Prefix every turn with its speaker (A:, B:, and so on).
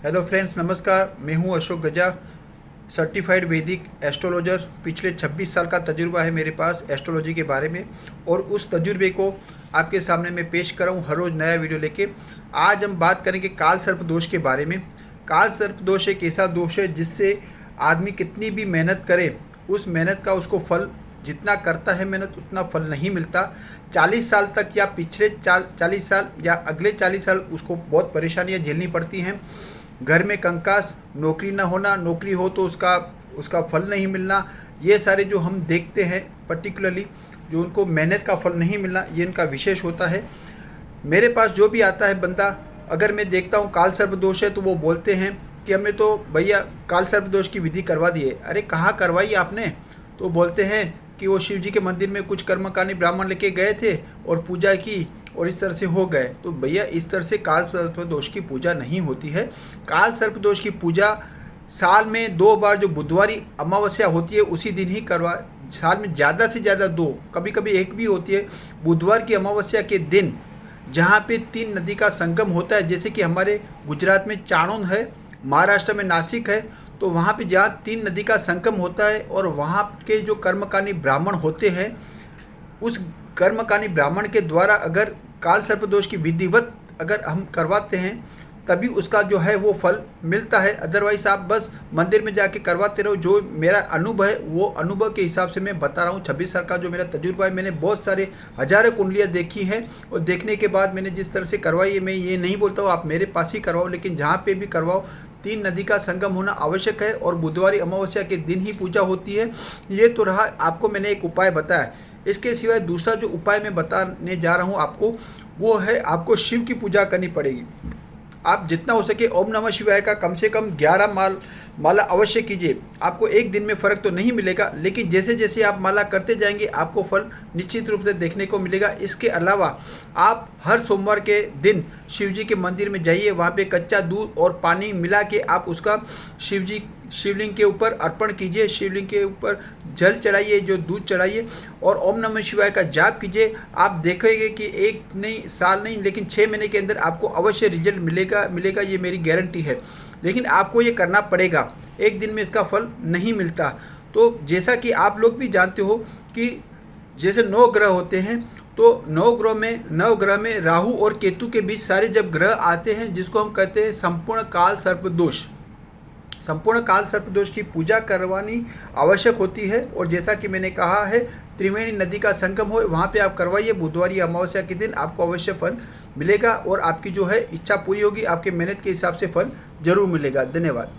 A: Hello friends, नमस्कार। मैं हूं अशोक गजा, सर्टिफाइड वैदिक एस्ट्रोलॉजर। पिछले 26 साल का तजुर्बा है मेरे पास एस्ट्रोलॉजी के बारे में, और उस तजुर्बे को आपके सामने मैं पेश कर रहा हूं हर रोज़ नया वीडियो लेके। आज हम बात करेंगे काल सर्प दोष के बारे में। काल सर्प दोष एक ऐसा दोष है जिससे आदमी कितनी भी मेहनत करे, उस मेहनत का उसको फल, जितना करता है मेहनत उतना फल नहीं मिलता। 40 साल तक या पिछले 40 साल या अगले 40 साल उसको बहुत परेशानियां झेलनी पड़ती हैं। घर में कंकास, नौकरी ना होना, नौकरी हो तो उसका फल नहीं मिलना, ये सारे जो हम देखते हैं पर्टिकुलरली जो उनको मेहनत का फल नहीं मिलना, ये इनका विशेष होता है। मेरे पास जो भी आता है बंदा, अगर मैं देखता हूँ काल सर्प दोष है तो वो बोलते हैं कि हमने तो भैया काल सर्प दोष की विधि करवा दी है। अरे कहाँ करवाई आपने? तो बोलते हैं कि वो शिव जी के मंदिर में कुछ कर्मकांडी ब्राह्मण लेके गए थे और पूजा की और इस तरह से हो गए। तो भैया इस तरह से काल सर्प दोष की पूजा नहीं होती है। काल सर्प दोष की पूजा साल में 2 बार, जो बुधवारी अमावस्या होती है उसी दिन ही करवा। साल में ज़्यादा से ज़्यादा 2, कभी कभी 1 भी होती है। बुधवार की अमावस्या के दिन जहाँ पे 3 नदी का संगम होता है, जैसे कि हमारे गुजरात में चाणोद है, महाराष्ट्र में नासिक है, तो वहाँ पे जहाँ 3 नदी का संगम होता है और वहाँ के जो कर्मकांडी ब्राह्मण होते हैं, उस कर्मकांडी ब्राह्मण के द्वारा अगर काल सर्प दोष की विधिवत अगर हम करवाते हैं तभी उसका जो है वो फल मिलता है। अदरवाइज आप बस मंदिर में जाके करवाते रहो। जो मेरा अनुभव है वो अनुभव के हिसाब से मैं बता रहा हूँ। 26 साल का जो मेरा तजुर्बा है, मैंने बहुत सारे हजारों कुंडलियाँ देखी हैं और देखने के बाद मैंने जिस तरह से करवाई है, मैं ये नहीं बोलता हूँ आप मेरे पास ही करवाओ, लेकिन जहाँ पे भी करवाओ 3 नदी का संगम होना आवश्यक है और बुधवारी अमावस्या के दिन ही पूजा होती है। ये तो रहा, आपको मैंने एक उपाय बताया। इसके सिवाय दूसरा जो उपाय मैं बताने जा रहा हूँ आपको, वो है आपको शिव की पूजा करनी पड़ेगी। आप जितना हो सके ओम नमः शिवाय का कम से कम 11 माला अवश्य कीजिए। आपको एक दिन में फ़र्क तो नहीं मिलेगा, लेकिन जैसे जैसे आप माला करते जाएंगे आपको फल निश्चित रूप से देखने को मिलेगा। इसके अलावा आप हर सोमवार के दिन शिव जी के मंदिर में जाइए, वहाँ पे कच्चा दूध और पानी मिला के आप उसका शिवलिंग के ऊपर अर्पण कीजिए। शिवलिंग के ऊपर जल चढ़ाइए, जो दूध चढ़ाइए, और ओम नमः शिवाय का जाप कीजिए। आप देखेंगे कि 1 नहीं, साल नहीं, लेकिन 6 महीने के अंदर आपको अवश्य रिजल्ट मिलेगा, ये मेरी गारंटी है। लेकिन आपको ये करना पड़ेगा, एक दिन में इसका फल नहीं मिलता। तो जैसा कि आप लोग भी जानते हो कि जैसे 9 ग्रह होते हैं, तो 9 ग्रह में राहु और केतु के बीच सारे जब ग्रह आते हैं, जिसको हम कहते हैं संपूर्ण काल सर्प दोष, संपूर्ण काल सर्प दोष की पूजा करवानी आवश्यक होती है। और जैसा कि मैंने कहा है, त्रिवेणी नदी का संगम हो, वहाँ पे आप करवाइए। बुधवार या अमावस्या के दिन आपको अवश्य फल मिलेगा और आपकी जो है इच्छा पूरी होगी। आपके मेहनत के हिसाब से फल जरूर मिलेगा। धन्यवाद।